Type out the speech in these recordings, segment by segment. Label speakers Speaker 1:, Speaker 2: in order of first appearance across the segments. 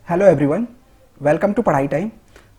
Speaker 1: Hello everyone, welcome to पढ़ाई time.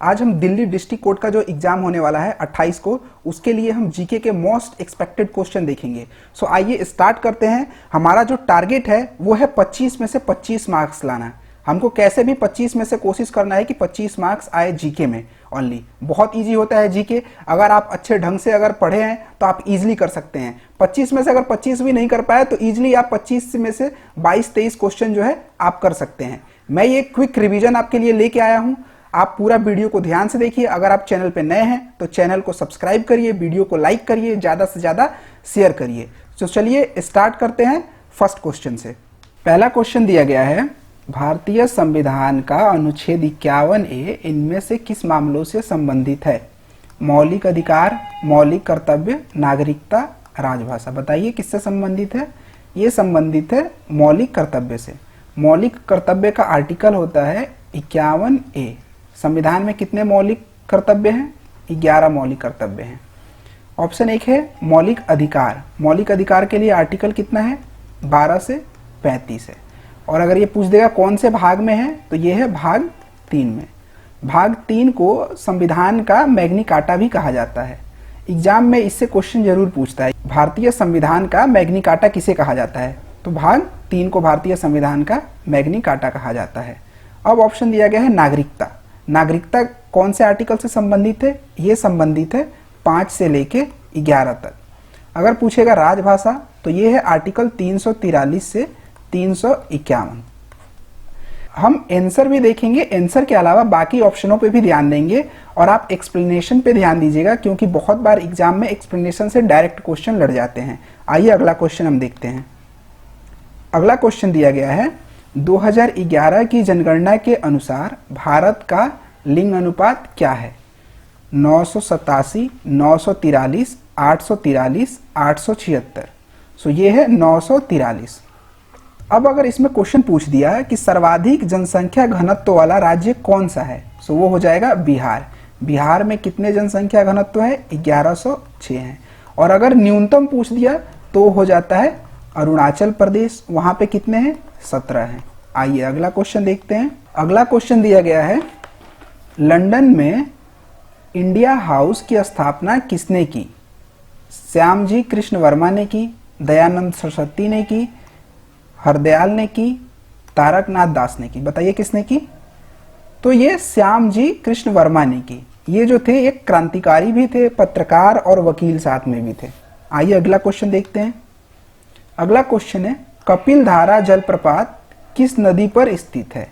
Speaker 1: आज हम दिल्ली डिस्ट्रिक्ट कोर्ट का जो एग्जाम होने वाला है 28 को, उसके लिए हम जीके के मोस्ट एक्सपेक्टेड क्वेश्चन देखेंगे। सो आइए स्टार्ट करते हैं। हमारा जो टारगेट है वो है 25 में से 25 मार्क्स लाना। हमको कैसे भी 25 में से कोशिश करना है कि 25 मार्क्स आए जीके में ओनली। बहुत इजी होता है जीके, अगर आप अच्छे ढंग से अगर पढ़े हैं तो आप इजीली कर सकते हैं। 25 में से अगर 25 भी नहीं कर पाए तो इजीली आप 25 में से 22-23 क्वेश्चन जो है आप कर सकते हैं। मैं ये क्विक रिवीजन आपके लिए लेके आया हूं, आप पूरा वीडियो को ध्यान से देखिए। अगर आप चैनल पे नए हैं तो चैनल को सब्सक्राइब करिए, वीडियो को लाइक करिए, ज़्यादा से ज़्यादा शेयर करिए। तो चलिए स्टार्ट करते हैं फर्स्ट क्वेश्चन से। पहला क्वेश्चन दिया गया है, भारतीय संविधान का अनुच्छेद 51A इनमें से किस मामलों से संबंधित है? मौलिक अधिकार, मौलिक कर्तव्य, नागरिकता, राजभाषा। बताइए किससे संबंधित है? ये संबंधित है मौलिक कर्तव्य से। मौलिक कर्तव्य का आर्टिकल होता है 51A। संविधान में कितने मौलिक कर्तव्य हैं? 11 मौलिक कर्तव्य हैं। ऑप्शन 1 है मौलिक अधिकार। मौलिक अधिकार के लिए आर्टिकल कितना है? 12 से 35 है। और अगर ये पूछ देगा कौन से भाग में है, तो ये है भाग 3 में। भाग 3 को संविधान का मैग्नी कार्टा भी कहा जाता है। एग्जाम में इससे क्वेश्चन जरूर पूछता है, भारतीय संविधान का मैग्नी कार्टा किसे कहा जाता है? तो भाग 3 को भारतीय संविधान का मैग्नी कार्टा कहा जाता है। अब ऑप्शन दिया गया है नागरिकता। नागरिकता कौन से आर्टिकल से संबंधित है? ये संबंधित है 5 से लेके 11 तक। अगर पूछेगा राजभाषा तो ये है आर्टिकल 343 से 351। हम आंसर भी देखेंगे, आंसर के अलावा बाकी ऑप्शनों पे भी ध्यान देंगे और आप एक्सप्लेनेशन पे ध्यान दीजिएगा, क्योंकि बहुत बार एग्जाम में एक्सप्लेनेशन से डायरेक्ट क्वेश्चन लड़ जाते हैं। आइए अगला क्वेश्चन हम देखते हैं। अगला क्वेश्चन दिया गया है, 2011 की जनगणना के अनुसार भारत का लिंग अनुपात क्या है? 987, 943, 843, 876। सो ये है 943। अब अगर इसमें क्वेश्चन पूछ दिया है कि सर्वाधिक जनसंख्या घनत्व वाला राज्य कौन सा है, सो वो हो जाएगा बिहार। बिहार में कितने जनसंख्या घनत्व है? 1106 है। और अगर न्यूनतम पूछ दिया तो हो जाता है अरुणाचल प्रदेश, वहां पे कितने हैं? 17 हैं। आइए अगला क्वेश्चन देखते हैं। अगला क्वेश्चन दिया गया है, लंदन में इंडिया हाउस की स्थापना किसने की? श्यामजी कृष्ण वर्मा ने की, दयानंद सरस्वती ने की, हरदयाल ने की, तारकनाथ दास ने की। बताइए किसने की? तो ये श्यामजी कृष्ण वर्मा ने की। ये जो थे एक क्रांतिकारी भी थे, पत्रकार और वकील साथ में भी थे। आइए अगला क्वेश्चन देखते हैं। अगला क्वेश्चन है, कपिल धारा जलप्रपात किस नदी पर स्थित है?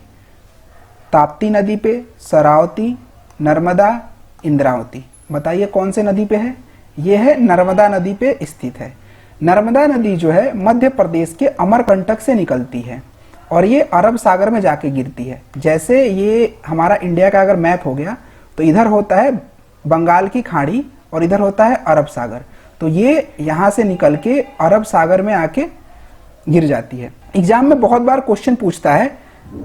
Speaker 1: ताप्ती नदी पे, शरावती, नर्मदा, इंद्रावती। बताइए कौन से नदी पे है? ये है नर्मदा नदी पे स्थित है। नर्मदा नदी जो है मध्य प्रदेश के अमरकंटक से निकलती है और ये अरब सागर में जाके गिरती है। जैसे ये हमारा इंडिया का अगर मैप हो गया तो इधर होता है बंगाल की खाड़ी और इधर होता है अरब सागर। तो ये यहाँ से निकल के अरब सागर में आके गिर जाती है। एग्जाम में बहुत बार क्वेश्चन पूछता है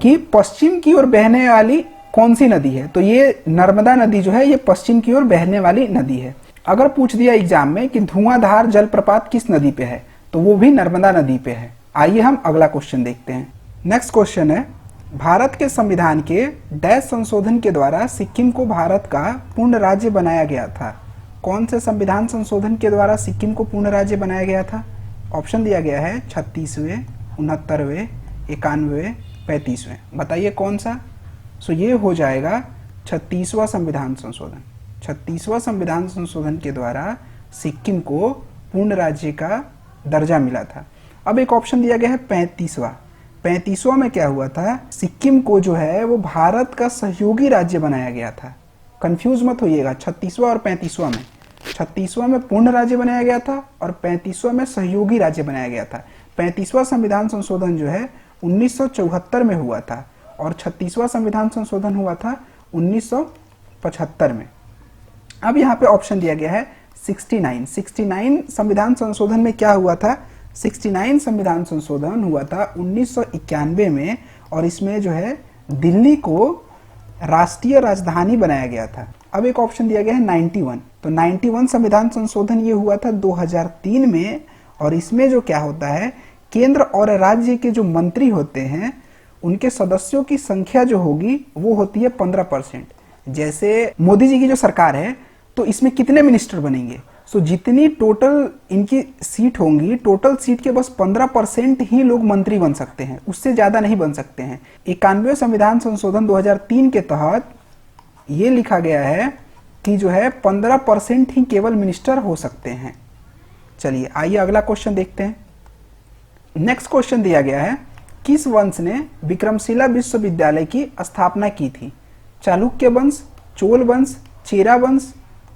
Speaker 1: कि पश्चिम की ओर बहने वाली कौन सी नदी है? तो ये नर्मदा नदी जो है ये पश्चिम की ओर बहने वाली नदी है। अगर पूछ दिया एग्जाम में कि धुआंधार जलप्रपात किस नदी पे है, तो वो भी नर्मदा नदी पे है। आइए हम अगला क्वेश्चन देखते हैं। नेक्स्ट क्वेश्चन है, भारत के संविधान के डैश संशोधन के द्वारा सिक्किम को भारत का पूर्ण राज्य बनाया गया था? कौन से संविधान संशोधन के द्वारा सिक्किम को पूर्ण राज्य बनाया गया था? ऑप्शन दिया गया है 36वें, 69वें, 91वें, 35वें। बताइए कौन सा? सो ये हो जाएगा 36वां संविधान संशोधन। 36वां संविधान संशोधन के द्वारा सिक्किम को पूर्ण राज्य का दर्जा मिला था। अब एक ऑप्शन दिया गया है 35वां। 35वां में क्या हुआ था? सिक्किम को जो है वो भारत का सहयोगी राज्य बनाया गया था। कंफ्यूज मत होइएगा 36वां और 35वां में। 36वां में पूर्ण राज्य बनाया गया था और 35वां में सहयोगी राज्य बनाया गया था। 35वां संविधान संशोधन जो है 1974 में हुआ था और 36वां संविधान संशोधन हुआ था 1975 में। अब यहाँ पे ऑप्शन दिया गया है 69 संविधान संशोधन में क्या हुआ था? 69 संविधान संशोधन हुआ था 1991 में और इसमें जो है दिल्ली को राष्ट्रीय राजधानी बनाया गया था। अब एक ऑप्शन दिया गया है 91। तो 91 संविधान संशोधन ये हुआ था 2003 में और इसमें जो क्या होता है, केंद्र और राज्य के जो मंत्री होते हैं उनके सदस्यों की संख्या जो होगी वो होती है 15%। जैसे मोदी जी की जो सरकार है तो इसमें कितने मिनिस्टर बनेंगे? सो जितनी टोटल इनकी सीट होंगी, टोटल सीट के बस 15% ही लोग मंत्री बन सकते हैं, उससे ज्यादा नहीं बन सकते हैं। 91वें संविधान संशोधन 2003 के तहत ये लिखा गया है कि जो है 15% ही केवल मिनिस्टर हो सकते हैं। चलिए आइए अगला क्वेश्चन देखते हैं। नेक्स्ट क्वेश्चन दिया गया है, किस वंश ने विक्रमशिला विश्वविद्यालय की स्थापना की थी? चालुक्य वंश, चोल वंश, चेरा वंश,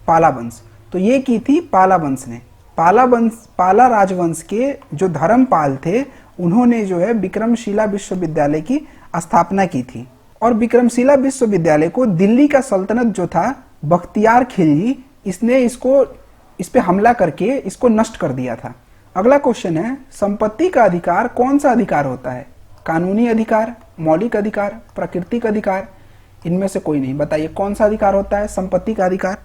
Speaker 1: पाला वंश। तो ये की थी पाला वंश ने। पाला राजवंश के जो धर्मपाल थे उन्होंने जो है विक्रमशिला विश्वविद्यालय की स्थापना की थी। और विक्रमशिला विश्वविद्यालय को दिल्ली का सल्तनत जो था बख्तियार खिलजी, इसने इस पे हमला करके इसको नष्ट कर दिया था। अगला क्वेश्चन है, संपत्ति का अधिकार कौन सा अधिकार होता है? कानूनी अधिकार, मौलिक अधिकार, प्राकृतिक अधिकार? इनमें से कोई नहीं। बताइए कौन सा अधिकार होता है संपत्ति का अधिकार?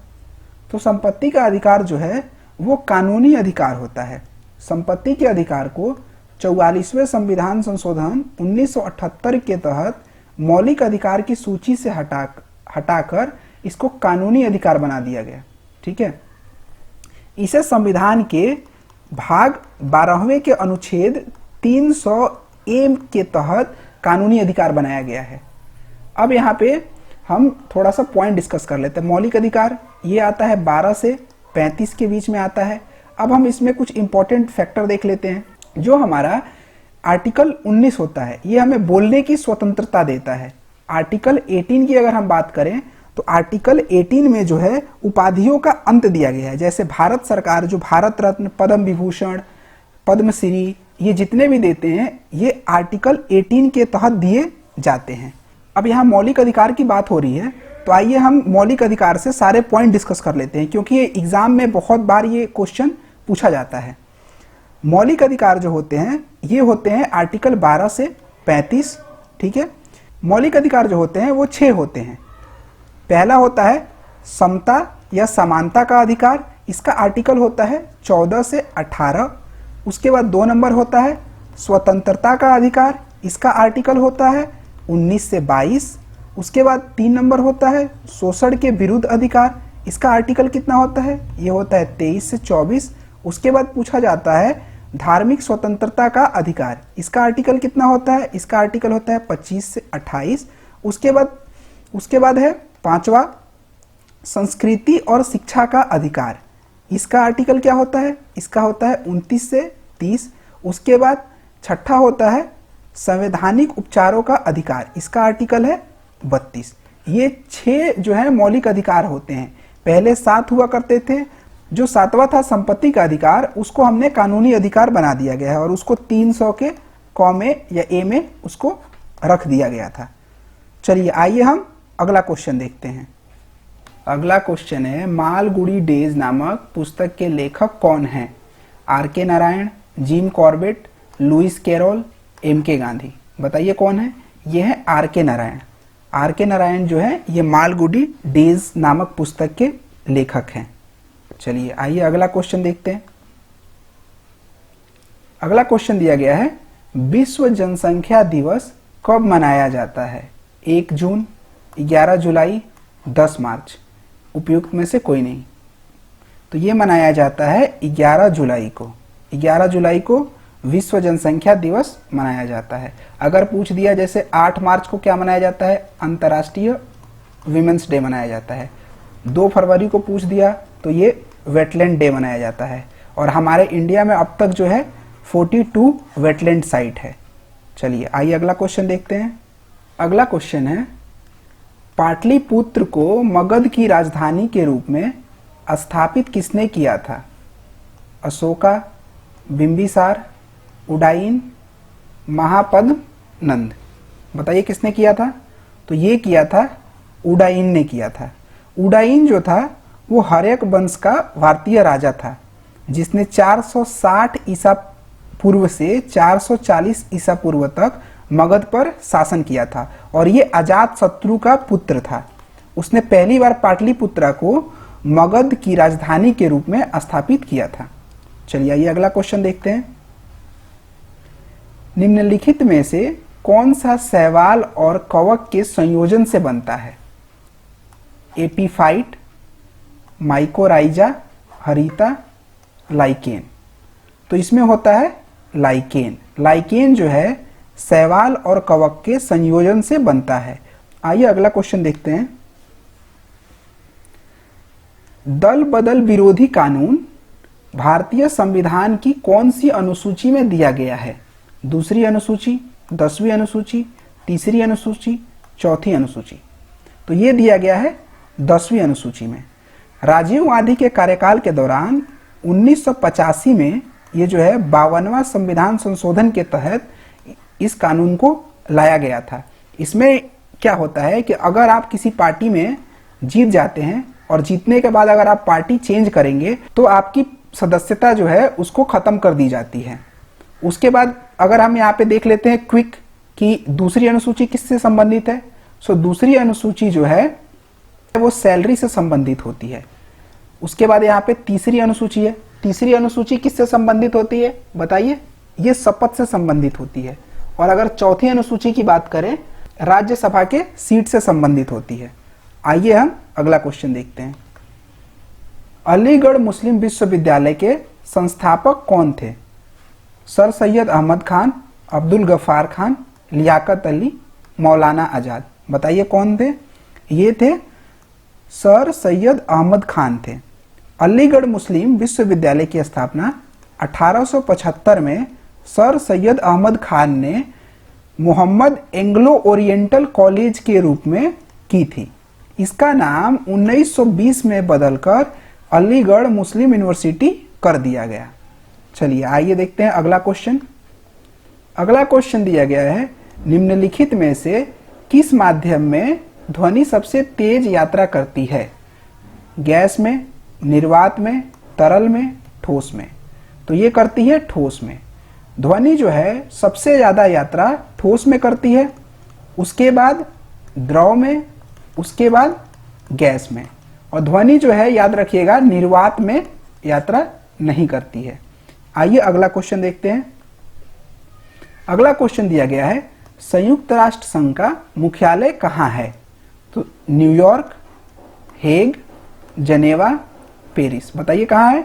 Speaker 1: तो संपत्ति का अधिकार जो है वो कानूनी अधिकार होता है। संपत्ति के अधिकार को 44वें संविधान संशोधन 1978 के तहत मौलिक अधिकार की सूची से हटाकर इसको कानूनी अधिकार बना दिया गया। ठीक है, इसे संविधान के भाग 12वें के अनुच्छेद 300A के तहत कानूनी अधिकार बनाया गया है। अब यहाँ पे हम थोड़ा सा पॉइंट डिस्कस कर लेते हैं। मौलिक अधिकार ये आता है 12 से 35 के बीच में आता है। अब हम इसमें कुछ इंपॉर्टेंट फैक्टर देख लेते हैं। जो हमारा आर्टिकल 19 होता है ये हमें बोलने की स्वतंत्रता देता है। आर्टिकल 18 की अगर हम बात करें तो आर्टिकल 18 में जो है उपाधियों का अंत दिया गया है। जैसे भारत सरकार जो भारत रत्न, पद्म विभूषण, पद्मश्री ये जितने भी देते हैं ये आर्टिकल 18 के तहत दिए जाते हैं। अब यहाँ मौलिक अधिकार की बात हो रही है तो आइए हम मौलिक अधिकार से सारे पॉइंट डिस्कस कर लेते हैं, क्योंकि ये एग्जाम में बहुत बार ये क्वेश्चन पूछा जाता है। मौलिक अधिकार जो होते हैं ये होते हैं आर्टिकल 12 से 35। ठीक है, मौलिक अधिकार जो होते हैं वो 6 होते हैं। पहला होता है समता या समानता का अधिकार, इसका आर्टिकल होता है 14 से 18। उसके बाद 2 नंबर होता है स्वतंत्रता का अधिकार, इसका आर्टिकल होता है 19 से 22। उसके बाद 3 नंबर होता है शोषण के विरुद्ध अधिकार, इसका आर्टिकल कितना होता है? ये होता है 23 से 24। उसके बाद पूछा जाता है धार्मिक स्वतंत्रता का अधिकार, इसका आर्टिकल कितना होता है? इसका आर्टिकल होता है 25 से 28। उसके बाद है 5वां संस्कृति और शिक्षा का अधिकार, इसका आर्टिकल क्या होता है? इसका होता है 29 से 30। उसके बाद 6ठा होता है संवैधानिक उपचारों का अधिकार, इसका आर्टिकल है 32। ये 6 जो है मौलिक अधिकार होते हैं। पहले 7 हुआ करते थे। जो 7वां था संपत्ति का अधिकार, उसको हमने कानूनी अधिकार बना दिया गया है और उसको 300 के क में या ए में उसको रख दिया गया था। चलिए आइए हम अगला क्वेश्चन देखते हैं। अगला क्वेश्चन है, मालगुडी डेज नामक पुस्तक के लेखक कौन हैं? R K. Narayan, Jim Corbett, Lewis Carroll, M K. Gandhi. बताइए कौन है? ये है आर.के. नारायण। आर.के. नारायण जो है ये मालगुडी डेज नामक पुस्तक के लेखक हैं। चलिए आइए अगला क्वेश्चन देखते हैं। अगला क्वेश्चन दिया गया है, विश्व जनसंख्या दिवस कब मनाया जाता है? 1 जून, 11 जुलाई, 10 मार्च। उपयुक्त में से कोई नहीं। तो ये मनाया जाता है 11 जुलाई को। 11 जुलाई को विश्व जनसंख्या दिवस मनाया जाता है। अगर पूछ दिया जैसे 8 मार्च को क्या मनाया जाता है? अंतर्राष्ट्रीय विमेंस डे मनाया जाता है। 2 फरवरी को पूछ दिया तो ये वेटलैंड डे मनाया जाता है। और हमारे इंडिया में अब तक जो है 42 वेटलैंड साइट है। चलिए आइए अगला क्वेश्चन देखते हैं। अगला क्वेश्चन है, पाटलिपुत्र को मगध की राजधानी के रूप में स्थापित किसने किया था? अशोका, बिंबिसार, उदायन, महापद्म नंद। बताइए किसने किया था? तो ये किया था उदायन ने किया था। उदायन जो था वो हर्यक वंश का भारतीय राजा था जिसने 460 ईसा पूर्व से 440 ईसा पूर्व तक मगध पर शासन किया था और ये अजात शत्रु का पुत्र था। उसने पहली बार पाटलिपुत्रा को मगध की राजधानी के रूप में स्थापित किया था। चलिए आइए अगला क्वेश्चन देखते हैं। निम्नलिखित में से कौन सा शैवाल और कवक के संयोजन से बनता है? एपीफाइट, माइकोराइजा, हरीता, लाइकेन। तो इसमें होता है लाइकेन। लाइकेन जो है शैवाल और कवक के संयोजन से बनता है। आइए अगला क्वेश्चन देखते हैं। दल बदल विरोधी कानून भारतीय संविधान की कौन सी अनुसूची में दिया गया है? दूसरी अनुसूची, 10वीं अनुसूची, तीसरी अनुसूची, चौथी अनुसूची। तो ये दिया गया है 10वीं अनुसूची में। राजीव गांधी के कार्यकाल के दौरान 1985 में ये जो है 52वां संविधान संशोधन के तहत इस कानून को लाया गया था। इसमें क्या होता है कि अगर आप किसी पार्टी में जीत जाते हैं और जीतने के बाद अगर आप पार्टी चेंज करेंगे तो आपकी सदस्यता जो है उसको खत्म कर दी जाती है। उसके बाद अगर हम यहाँ पे देख लेते हैं क्विक कि दूसरी अनुसूची किससे संबंधित है। सो दूसरी अनुसूची जो है वो सैलरी से संबंधित होती है। उसके बाद यहाँ पे तीसरी अनुसूची है। तीसरी अनुसूची किससे संबंधित होती है बताइए? ये शपथ से संबंधित होती है। और अगर चौथी अनुसूची की बात करें, राज्यसभा के सीट से संबंधित होती है। आइए हम अगला क्वेश्चन देखते हैं। अलीगढ़ मुस्लिम विश्वविद्यालय के संस्थापक कौन थे? सर सैयद अहमद खान, अब्दुल गफ्फार खान, लियाकत अली, मौलाना आजाद। बताइए कौन थे? ये थे सर सैयद अहमद खान थे। अलीगढ़ मुस्लिम विश्वविद्यालय की स्थापना 1875 में सर सैयद अहमद खान ने मोहम्मद एंग्लो ओरिएंटल कॉलेज के रूप में की थी। इसका नाम 1920 में बदलकर अलीगढ़ मुस्लिम यूनिवर्सिटी कर दिया गया। चलिए आइए देखते हैं अगला क्वेश्चन। अगला क्वेश्चन दिया गया है, निम्नलिखित में से किस माध्यम में ध्वनि सबसे तेज यात्रा करती है? गैस में, निर्वात में, तरल में, ठोस में। तो ये करती है ठोस में। ध्वनि जो है सबसे ज्यादा यात्रा ठोस में करती है, उसके बाद द्रव में, उसके बाद गैस में। और ध्वनि जो है याद रखिएगा निर्वात में यात्रा नहीं करती है। आइए अगला क्वेश्चन देखते हैं। अगला क्वेश्चन दिया गया है, संयुक्त राष्ट्र संघ का मुख्यालय कहाँ है? तो न्यूयॉर्क, हेग, जनेवा, पेरिस। बताइए कहाँ है?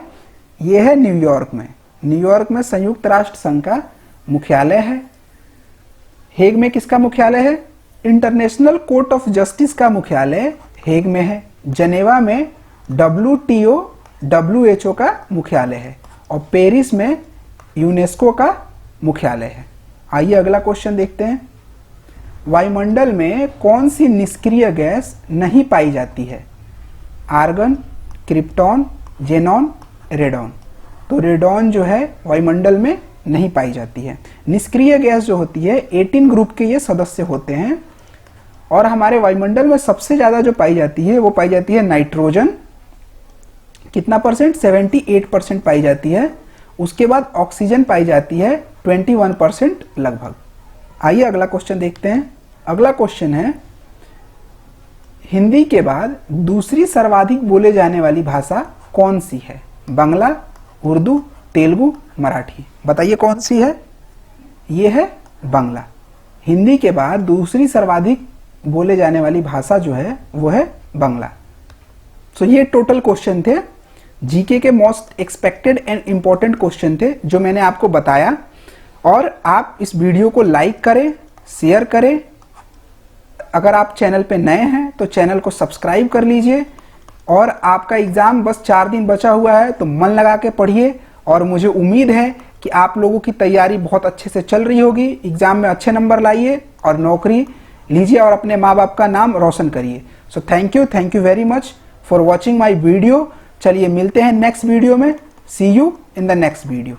Speaker 1: यह है न्यूयॉर्क में। न्यूयॉर्क में संयुक्त राष्ट्र संघ का मुख्यालय है। हेग में किसका मुख्यालय है? इंटरनेशनल कोर्ट ऑफ जस्टिस का मुख्यालय हेग में है। जनेवा में WTO WHO का मुख्यालय है और पेरिस में यूनेस्को का मुख्यालय है। आइए अगला क्वेश्चन देखते हैं। वायुमंडल में कौन सी निष्क्रिय गैस नहीं पाई जाती है? Argon, krypton, xenon, radon. तो रेडॉन जो है वायुमंडल में नहीं पाई जाती है। निष्क्रिय गैस जो होती है 18 ग्रुप के ये सदस्य होते हैं और हमारे वायुमंडल में सबसे ज्यादा जो पाई जाती है वो पाई जाती है नाइट्रोजन। कितना परसेंट? 78% पाई जाती है। उसके बाद ऑक्सीजन पाई जाती है 21% लगभग। आइए अगला क्वेश्चन देखते हैं। अगला क्वेश्चन है, हिंदी के बाद दूसरी सर्वाधिक बोले जाने वाली भाषा कौन सी है? बांग्ला, उर्दू, तेलुगु, मराठी। बताइए कौन सी है? ये है बांग्ला। हिंदी के बाद दूसरी सर्वाधिक बोले जाने वाली भाषा जो है वो है बांग्ला। तो ये टोटल क्वेश्चन थे, जीके के most expected and important question थे जो मैंने आपको बताया। और आप इस वीडियो को लाइक करें, शेयर करें। अगर आप चैनल पे नए हैं तो चैनल को सब्सक्राइब कर लीजिए। और आपका एग्जाम बस 4 दिन बचा हुआ है तो मन लगा के पढ़िए। और मुझे उम्मीद है कि आप लोगों की तैयारी बहुत अच्छे से चल रही होगी। एग्जाम में अच्छे नंबर लाइए और नौकरी लीजिए और अपने माँ बाप का नाम रोशन करिए। So thank you very much for watching my video. चलिए मिलते हैं नेक्स्ट वीडियो में। See you in the next video.